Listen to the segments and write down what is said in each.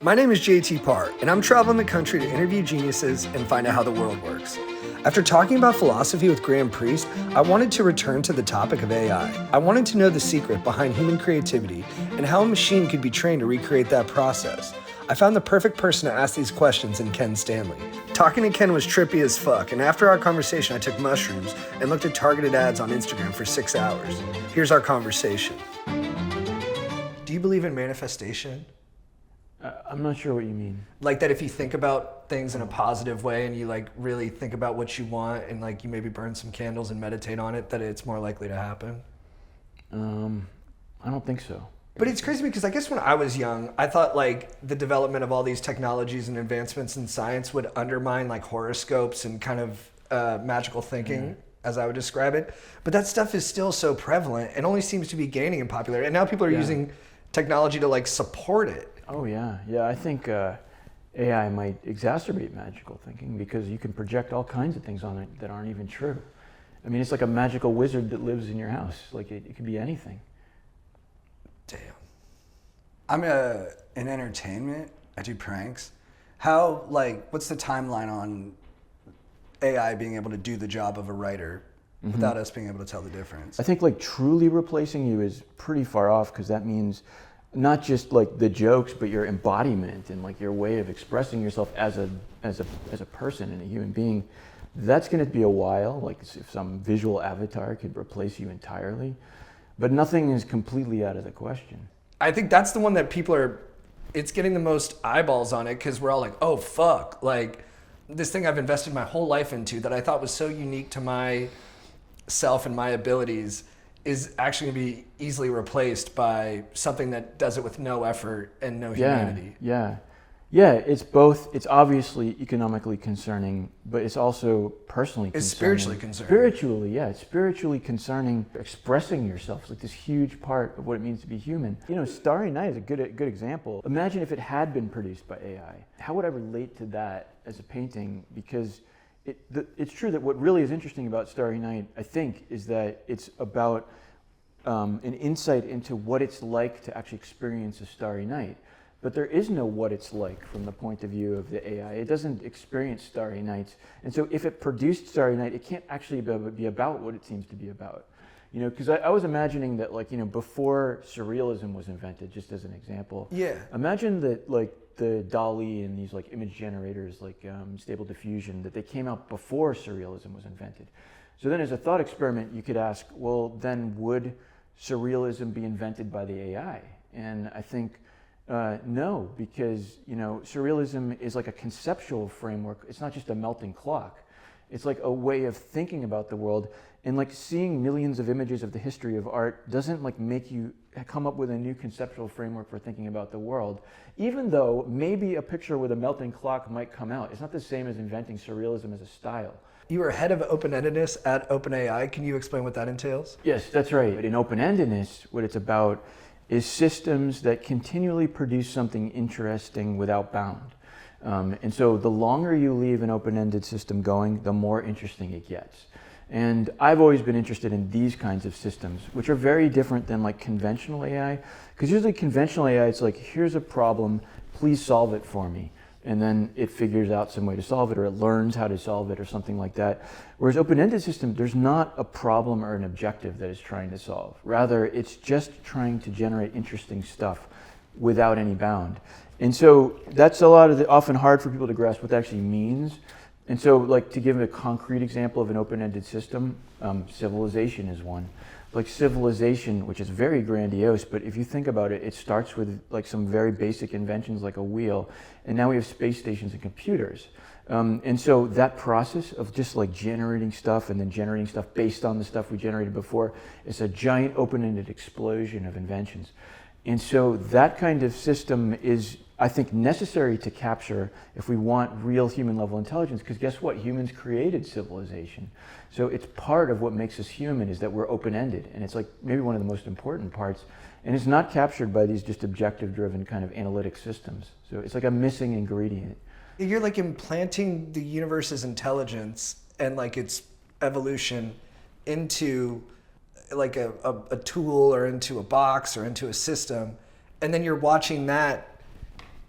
My name is JT Parr, and I'm traveling the country to interview geniuses and find out how the world works. After talking about philosophy with Graham Priest, I wanted to return to the topic of AI. I wanted to know the secret behind human creativity and how a machine could be trained to recreate that process. I found the perfect person to ask these questions in Ken Stanley. Talking to Ken was trippy as fuck, and after our conversation, I took mushrooms and looked at targeted ads on Instagram for 6 hours. Here's our conversation. Do you believe in manifestation? I'm not sure what you mean. Like that if you think about things in a positive way and you like really think about what you want and like you maybe burn some candles and meditate on it, that it's more likely to happen? I don't think so. But it's crazy because I guess when I was young, I thought like the development of all these technologies and advancements in science would undermine like horoscopes and kind of magical thinking, as I would describe it. But that stuff is still so prevalent and only seems to be gaining in popularity. And now people are using technology to like support it. Oh yeah. I think AI might exacerbate magical thinking because you can project all kinds of things on it that aren't even true. I mean, it's like a magical wizard that lives in your house. Like it could be anything. Damn. I'm in entertainment. I do pranks. What's the timeline on AI being able to do the job of a writer without us being able to tell the difference? I think like truly replacing you is pretty far off because that means not just like the jokes, but your embodiment and like your way of expressing yourself as a person and a human being. That's going to be a while. Like if some visual avatar could replace you entirely, but nothing is completely out of the question. I think that's the one that it's getting the most eyeballs on it because we're all like, oh fuck, like this thing I've invested my whole life into that I thought was so unique to myself and my abilities is actually going to be easily replaced by something that does it with no effort and no humanity. Yeah, it's both. It's obviously economically concerning, but it's also personally concerning. It's spiritually concerning. It's spiritually concerning. Expressing yourself is like this huge part of what it means to be human. You know, Starry Night is a good example. Imagine if it had been produced by AI. How would I relate to that as a painting? Because it's true that what really is interesting about Starry Night, I think, is that it's about an insight into what it's like to actually experience a starry night. But there is no what it's like from the point of view of the AI. It doesn't experience starry nights. And so if it produced Starry Night, it can't actually be about what it seems to be about. You know, because I was imagining that, like, you know, before surrealism was invented, just as an example. Yeah. Imagine that, like, the DALL-E and these, like, image generators, like Stable Diffusion, that they came out before surrealism was invented. So then as a thought experiment, you could ask, well, then would surrealism be invented by the AI? And I think no, because, you know, surrealism is like a conceptual framework. It's not just a melting clock. It's like a way of thinking about the world, and like seeing millions of images of the history of art doesn't like make you come up with a new conceptual framework for thinking about the world. Even though maybe a picture with a melting clock might come out, it's not the same as inventing surrealism as a style. You were head of Open-endedness at OpenAI. Can you explain what that entails? Yes, that's right. In Open-endedness, what it's about is systems that continually produce something interesting without bound. And so the longer you leave an open-ended system going, the more interesting it gets. And I've always been interested in these kinds of systems, which are very different than like conventional AI. Because usually conventional AI, it's like, here's a problem, please solve it for me. And then it figures out some way to solve it, or it learns how to solve it, or something like that. Whereas open-ended system, there's not a problem or an objective that it's trying to solve. Rather, it's just trying to generate interesting stuff without any bound. And so that's often hard for people to grasp what that actually means. And so, like, to give a concrete example of an open-ended system, civilization is one. Like civilization, which is very grandiose, but if you think about it, it starts with like some very basic inventions like a wheel, and now we have space stations and computers. And so that process of just like generating stuff and then generating stuff based on the stuff we generated before is a giant open-ended explosion of inventions. And so that kind of system is, I think, necessary to capture if we want real human level intelligence, because guess what? Humans created civilization. So it's part of what makes us human is that we're open-ended, and it's like maybe one of the most important parts, and it's not captured by these just objective driven kind of analytic systems. So it's like a missing ingredient. You're like implanting the universe's intelligence and like its evolution into like a tool or into a box or into a system, and then you're watching that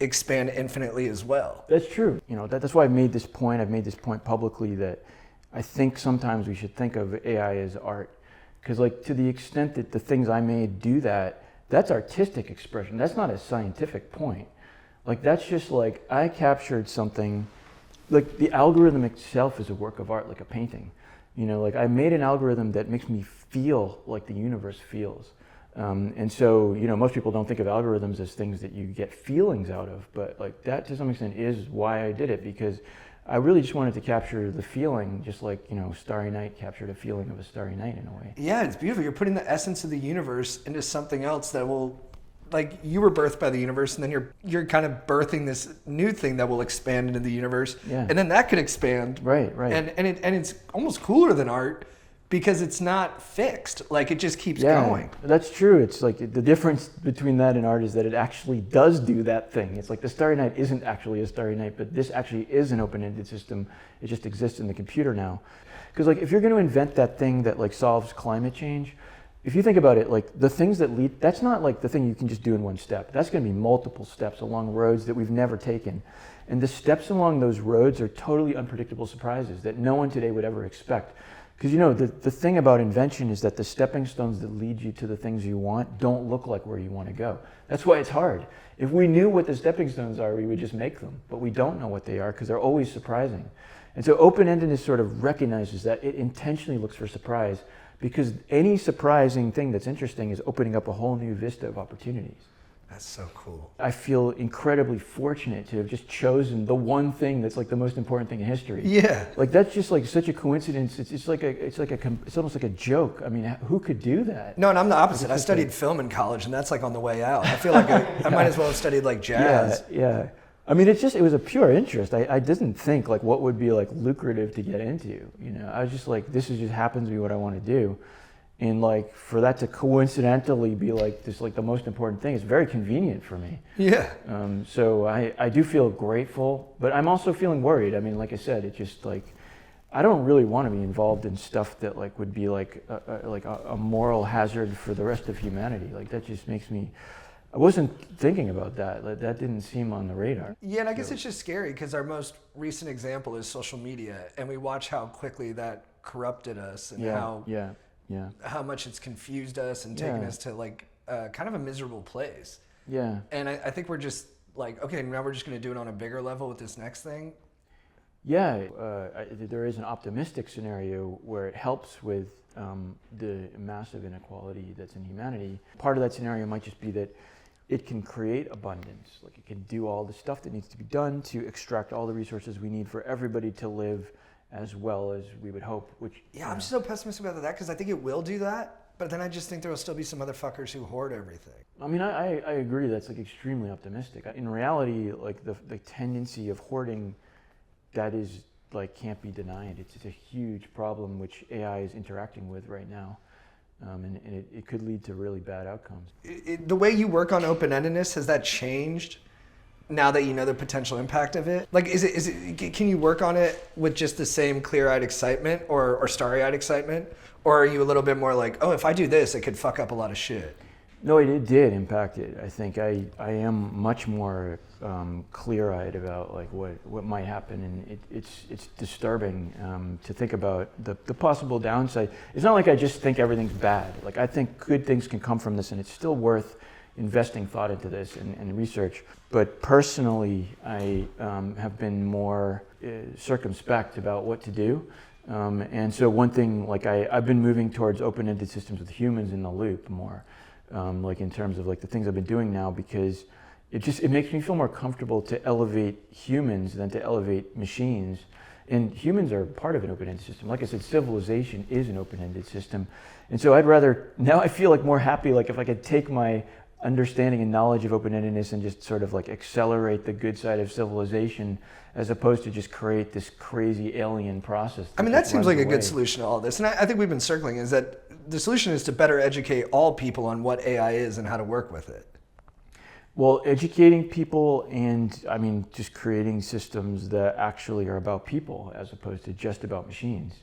expand infinitely as well. That's true. You know, that's why I've made this point publicly, that I think sometimes we should think of AI as art. Because like, to the extent that the things I made do that, that's artistic expression. That's not a scientific point. Like, that's just like, I captured something, like the algorithm itself is a work of art, like a painting. You know, like I made an algorithm that makes me feel like the universe feels. And so, you know, most people don't think of algorithms as things that you get feelings out of, but like that to some extent is why I did it, because I really just wanted to capture the feeling, just like, you know, Starry Night captured a feeling of a starry night in a way. Yeah, it's beautiful. You're putting the essence of the universe into something else that will, like, you were birthed by the universe, and then you're kind of birthing this new thing that will expand into the universe. Yeah. And then that could expand. Right. And it's almost cooler than art because it's not fixed. Like, it just keeps going. That's true. It's like the difference between that and art is that it actually does do that thing. It's like the Starry Night isn't actually a Starry Night, but this actually is an open-ended system. It just exists in the computer now. Because like, if you're going to invent that thing that like solves climate change, if you think about it, like the things that lead, that's not like the thing you can just do in one step. That's going to be multiple steps along roads that we've never taken. And the steps along those roads are totally unpredictable surprises that no one today would ever expect. Because you know, the thing about invention is that the stepping stones that lead you to the things you want don't look like where you want to go. That's why it's hard. If we knew what the stepping stones are, we would just make them. But we don't know what they are because they're always surprising. And so open-endedness sort of recognizes that. It intentionally looks for surprise, because any surprising thing that's interesting is opening up a whole new vista of opportunities. That's so cool. I feel incredibly fortunate to have just chosen the one thing that's like the most important thing in history. Yeah. Like, that's just like such a coincidence. It's almost like a joke. I mean, who could do that? No, and I'm the opposite. I studied film in college, and that's like on the way out. I feel like I might as well have studied like jazz. Yeah. I mean, it was a pure interest. I didn't think like what would be like lucrative to get into. You know, I was just like, this just happens to be what I want to do. And like, for that to coincidentally be like this, like the most important thing, is very convenient for me. Yeah. So I do feel grateful, but I'm also feeling worried. I mean, like I said, it's just like, I don't really want to be involved in stuff that like would be like a moral hazard for the rest of humanity. Like, that just makes me, I wasn't thinking about that. Like, that didn't seem on the radar. Yeah, and I guess it's just scary because our most recent example is social media, and we watch how quickly that corrupted us, and how much it's confused us and taken us to like kind of a miserable place. Yeah. And I think we're just like, okay, now we're just going to do it on a bigger level with this next thing. Yeah, there is an optimistic scenario where it helps with the massive inequality that's in humanity. Part of that scenario might just be that it can create abundance. Like, it can do all the stuff that needs to be done to extract all the resources we need for everybody to live as well as we would hope. Which, yeah, I'm so pessimistic about that because I think it will do that, but then I just think there will still be some motherfuckers who hoard everything. I mean, I agree. That's like extremely optimistic. In reality, like the tendency of hoarding, that is like can't be denied. It's a huge problem which AI is interacting with right now. And it could lead to really bad outcomes. The way you work on open-endedness, has that changed now that you know the potential impact of it? Like, can you work on it with just the same clear-eyed excitement or starry-eyed excitement? Or are you a little bit more like, oh, if I do this, it could fuck up a lot of shit? No, it did impact it. I think I am much more clear-eyed about like what might happen, and it's disturbing to think about the possible downside. It's not like I just think everything's bad. Like, I think good things can come from this, and it's still worth investing thought into this and research. But personally, I have been more circumspect about what to do. And so one thing, like I've been moving towards open-ended systems with humans in the loop more. Like in terms of like the things I've been doing now, because it makes me feel more comfortable to elevate humans than to elevate machines. And humans are part of an open-ended system. Like I said, civilization is an open-ended system. And so now I feel like more happy, like if I could take my understanding and knowledge of open-endedness and just sort of like accelerate the good side of civilization, as opposed to just create this crazy alien process. I mean, that seems like a good solution to all this. And I think we've been circling is that the solution is to better educate all people on what AI is and how to work with it. Well, educating people, and I mean, just creating systems that actually are about people as opposed to just about machines.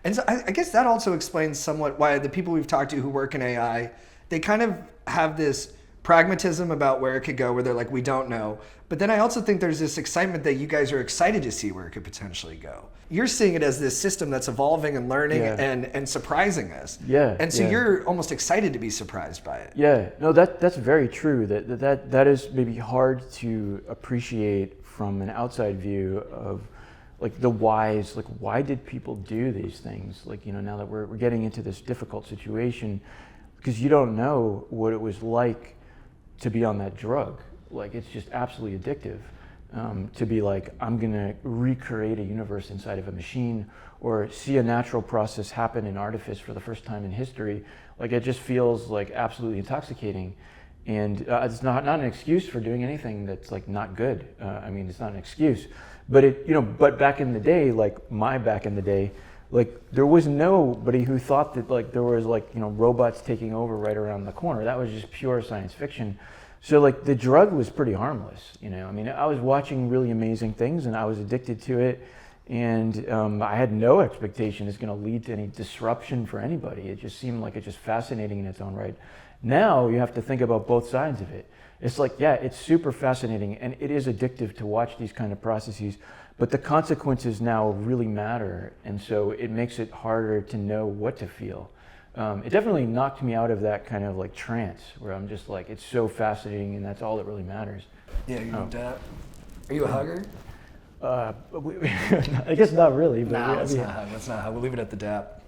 And so I guess that also explains somewhat why the people we've talked to who work in AI, they kind of have this pragmatism about where it could go, where they're like, we don't know. But then I also think there's this excitement that you guys are excited to see where it could potentially go. You're seeing it as this system that's evolving and learning and surprising us. Yeah. And so you're almost excited to be surprised by it. Yeah, no, that's very true. That is maybe hard to appreciate from an outside view of like the whys, like why did people do these things? Like, you know, now that we're getting into this difficult situation, because you don't know what it was like to be on that drug. Like, it's just absolutely addictive. To be like, I'm gonna recreate a universe inside of a machine, or see a natural process happen in artifice for the first time in history. Like, it just feels like absolutely intoxicating. And it's not an excuse for doing anything that's like not good. I mean, it's not an excuse, but but back in the day, like back in the day, like there was nobody who thought that like there was like, you know, robots taking over right around the corner. That was just pure science fiction. So like the drug was pretty harmless, you know. I mean, I was watching really amazing things and I was addicted to it, and I had no expectation it's going to lead to any disruption for anybody. It just seemed like it's just fascinating in its own right. Now you have to think about both sides of it. It's like, yeah, it's super fascinating and it is addictive to watch these kind of processes, but the consequences now really matter, and so it makes it harder to know what to feel. It definitely knocked me out of that kind of like trance where I'm just like, it's so fascinating and that's all that really matters. Yeah, you Are you a hugger? I guess not really. But Nah, let's not hug. We'll leave it at the dap.